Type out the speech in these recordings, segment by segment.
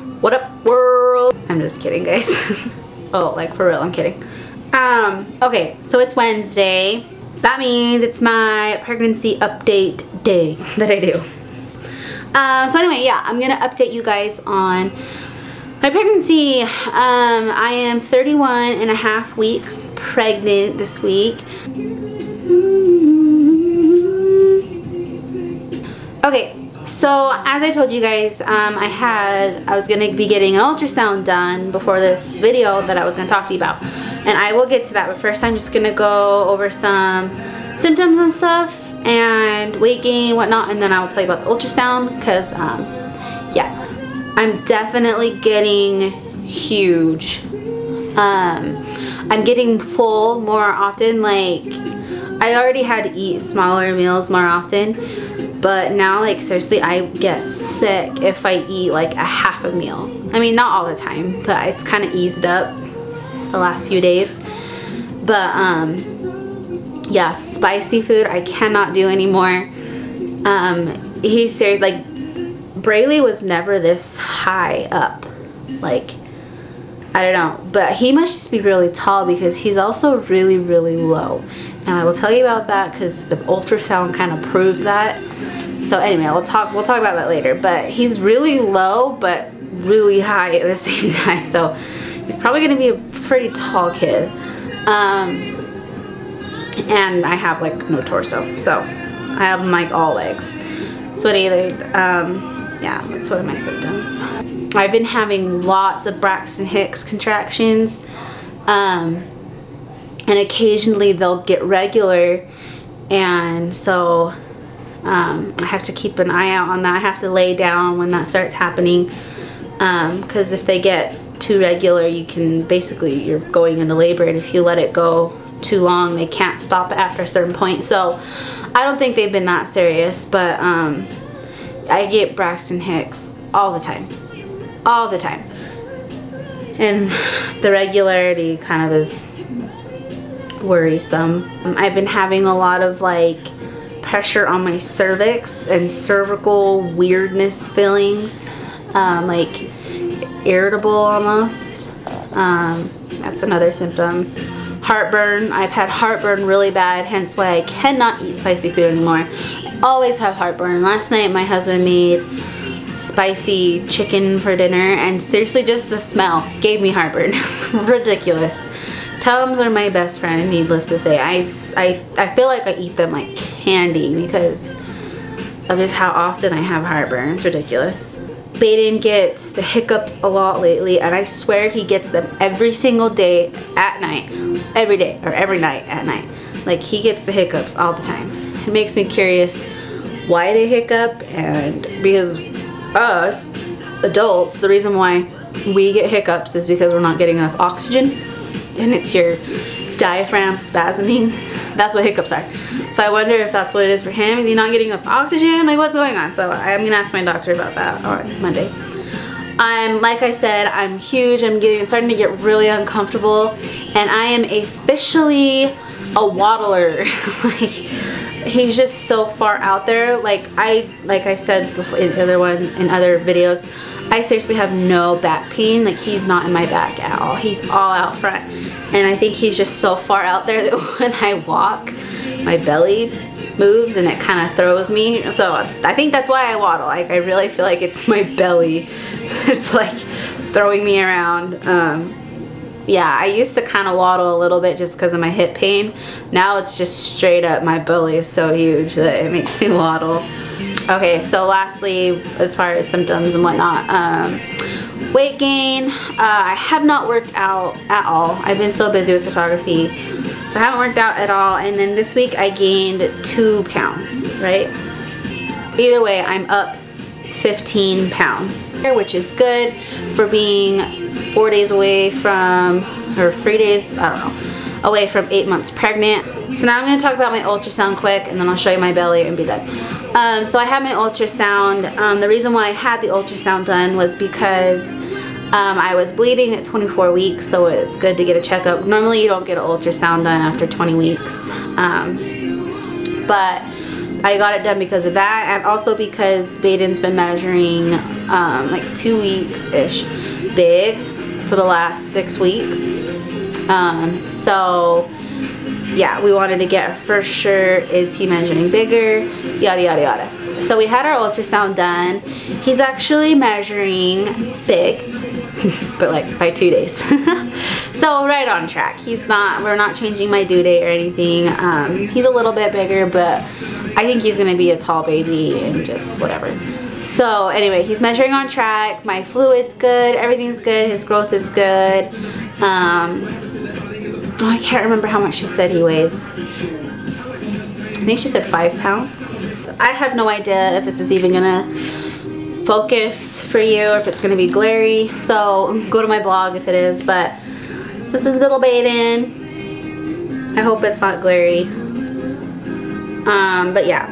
What up, world? I'm just kidding, guys. Oh, like for real, I'm kidding. Okay, so it's Wednesday. That means it's my pregnancy update day that I do. So anyway, yeah, I'm gonna update you guys on my pregnancy. I am 31.5 weeks pregnant this week. Okay, so as I told you guys, I was going to be getting an ultrasound done before this video that I was going to talk to you about. And I will get to that, but first I'm just going to go over some symptoms and stuff, and weight gain, whatnot, and then I will tell you about the ultrasound, because, yeah, I'm definitely getting huge. I'm getting full more often. Like, I already had to eat smaller meals more often, but now, like, seriously, I get sick if I eat like a half a meal. I mean, not all the time, but it's kind of eased up the last few days. But yeah, spicy food I cannot do anymore. He's serious. Like, Braylee was never this high up. Like, I don't know, but he must just be really tall because he's also really, really low. And I will tell you about that because the ultrasound kind of proved that. So anyway, we'll talk about that later. But he's really low, but really high at the same time. So he's probably going to be a pretty tall kid. And I have like no torso, so I have like all legs. So anyway, yeah, that's one of my symptoms. I've been having lots of Braxton Hicks contractions, and occasionally they'll get regular, and so I have to keep an eye out on that. I have to lay down when that starts happening, because if they get too regular, you can basically, you're going into labor, and if you let it go too long, they can't stop it after a certain point. So I don't think they've been that serious, but I get Braxton Hicks all the time. All the time. And the regularity kind of is worrisome. I've been having a lot of like pressure on my cervix and cervical weirdness feelings, like irritable almost. That's another symptom. Heartburn. I've had heartburn really bad, hence why I cannot eat spicy food anymore. I always have heartburn. Last night my husband made spicy chicken for dinner, and seriously, just the smell gave me heartburn. Ridiculous. Tums are my best friend, needless to say. I feel like I eat them like candy because of just how often I have heartburn. It's ridiculous. Baden gets the hiccups a lot lately, and I swear he gets them every single day at night. Every day, or every night at night. Like, he gets the hiccups all the time. It makes me curious why they hiccup, and because us adults, the reason why we get hiccups is because we're not getting enough oxygen, and it's your diaphragm spasming. That's what hiccups are. So I wonder if that's what it is for him. Is he not getting enough oxygen? Like, what's going on? So I'm gonna ask my doctor about that on Monday. Like I said, I'm huge. I'm starting to get really uncomfortable, and I am officially a waddler. Like, he's just so far out there. Like I said before in other videos, I seriously have no back pain. Like, he's not in my back at all. He's all out front, and I think he's just so far out there that when I walk, my belly moves and it kind of throws me. So I think that's why I waddle. Like, I really feel like it's my belly. It's like throwing me around. Yeah, I used to kind of waddle a little bit just because of my hip pain. Now it's just straight up, my belly is so huge that it makes me waddle. Okay, so lastly, as far as symptoms and whatnot, weight gain. I have not worked out at all. I've been so busy with photography, so I haven't worked out at all. And then this week I gained 2 pounds, right? Either way, I'm up 15 pounds, which is good for being 4 days away from, or 3 days, I don't know, away from 8 months pregnant. So now I'm going to talk about my ultrasound quick, and then I'll show you my belly and be done. So I had my ultrasound. The reason why I had the ultrasound done was because I was bleeding at 24 weeks, so it's good to get a checkup. Normally you don't get an ultrasound done after 20 weeks. But I got it done because of that, and also because Baden's been measuring like 2 weeks-ish big for the last 6 weeks. So yeah, we wanted to get for sure, is he measuring bigger, yada yada yada. So we had our ultrasound done. He's actually measuring big, but like by 2 days. So right on track. We're not changing my due date or anything. He's a little bit bigger, but I think he's going to be a tall baby and just whatever. So anyway, he's measuring on track. My fluid's good. Everything's good. His growth is good. I can't remember how much she said he weighs. I think she said 5 pounds. I have no idea if this is even going to focus for you or if it's going to be glary. So go to my blog if it is. But this is little Baden. I hope it's not glary. But yeah,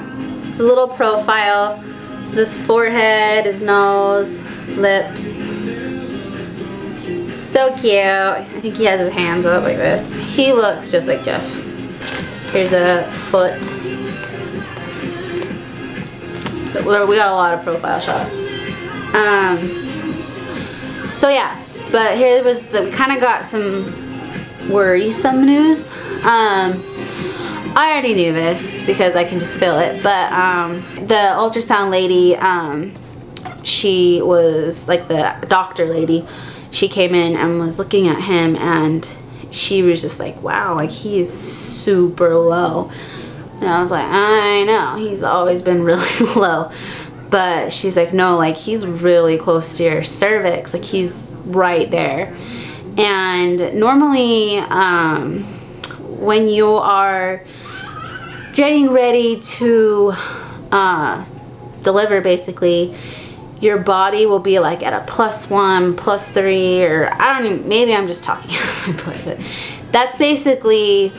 it's a little profile. This is his forehead, his nose, lips. So cute. I think he has his hands up like this. He looks just like Jeff. Here's a foot. We got a lot of profile shots. So yeah, but here was we kind of got some worrisome news. I already knew this because I can just feel it, but the ultrasound lady, she was like the doctor lady. She came in and was looking at him, and she was just like, wow, like he is super low. And I was like, I know, he's always been really low. But she's like, no, like he's really close to your cervix, like he's right there. And normally when you are getting ready to deliver, basically, your body will be like at a +1, +3, or I don't even, maybe I'm just talking out of my butt, but that's basically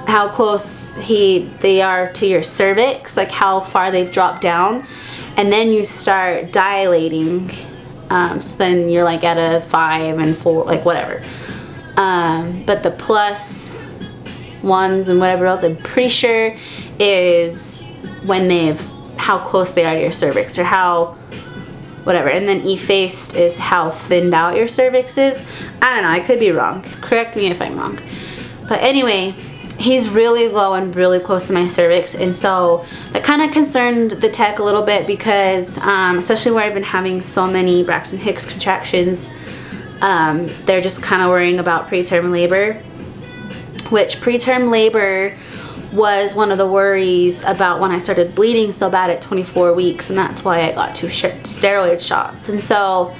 how close they are to your cervix, like how far they've dropped down, and then you start dilating. So then you're like at a 5 and 4, like whatever. But the +1s and whatever else, I'm pretty sure is when how close they are to your cervix, or how whatever. And then effaced is how thinned out your cervix is. I don't know, I could be wrong. Correct me if I'm wrong. But anyway, he's really low and really close to my cervix, and so that kind of concerned the tech a little bit because especially where I've been having so many Braxton Hicks contractions, they're just kind of worrying about preterm labor, which preterm labor was one of the worries about when I started bleeding so bad at 24 weeks, and that's why I got 2 steroid shots. And so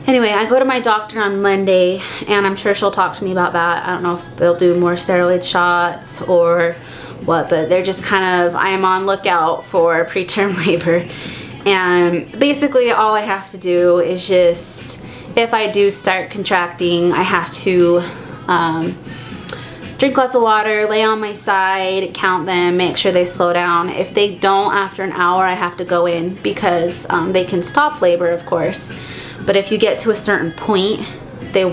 anyway, I go to my doctor on Monday, and I'm sure she'll talk to me about that. I don't know if they'll do more steroid shots or what, but they're just kind of, I am on lookout for preterm labor. And basically all I have to do is just, if I do start contracting, I have to drink lots of water, lay on my side, count them, make sure they slow down. If they don't, after an hour, I have to go in because they can stop labor, of course. But if you get to a certain point, they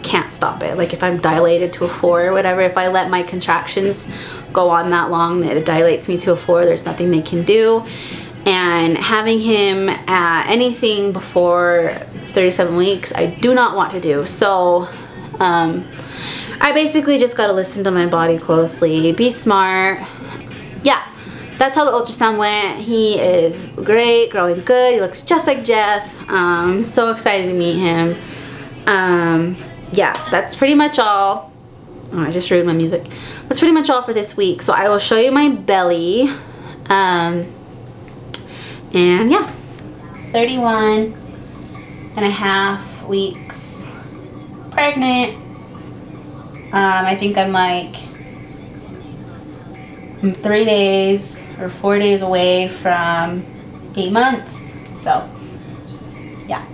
can't stop it. Like if I'm dilated to a 4 or whatever, if I let my contractions go on that long that it dilates me to a 4, there's nothing they can do. And having him at anything before 37 weeks, I do not want to do. So I basically just got to listen to my body closely, be smart. Yeah, that's how the ultrasound went. He is great, growing good. He looks just like Jeff. So excited to meet him. Yeah, that's pretty much all. Oh, I just ruined my music. That's pretty much all for this week. So I will show you my belly. And yeah, 31.5 weeks pregnant. I think I'm like 3 days or 4 days away from 8 months. So yeah,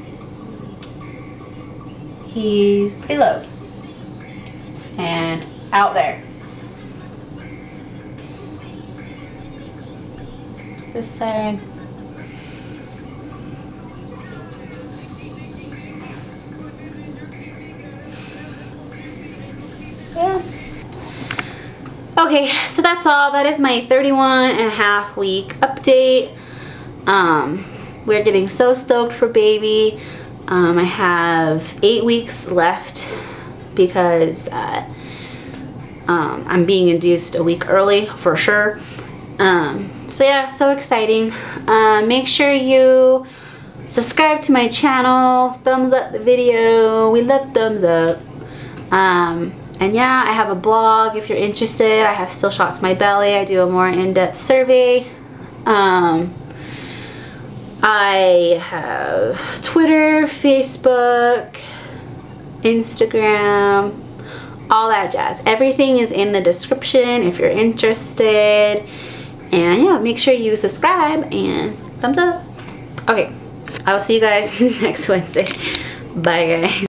he's pretty low and out there. This side. Yeah. Okay, so that's all. That is my 31.5 week update. We're getting so stoked for baby. I have 8 weeks left because I'm being induced a week early for sure. So yeah, so exciting. Make sure you subscribe to my channel, thumbs up the video. We love thumbs up. And yeah, I have a blog if you're interested. I have Still Shots My Belly. I do a more in-depth survey. I have Twitter, Facebook, Instagram, all that jazz. Everything is in the description if you're interested. And yeah, make sure you subscribe and thumbs up. Okay, I will see you guys next Wednesday. Bye guys.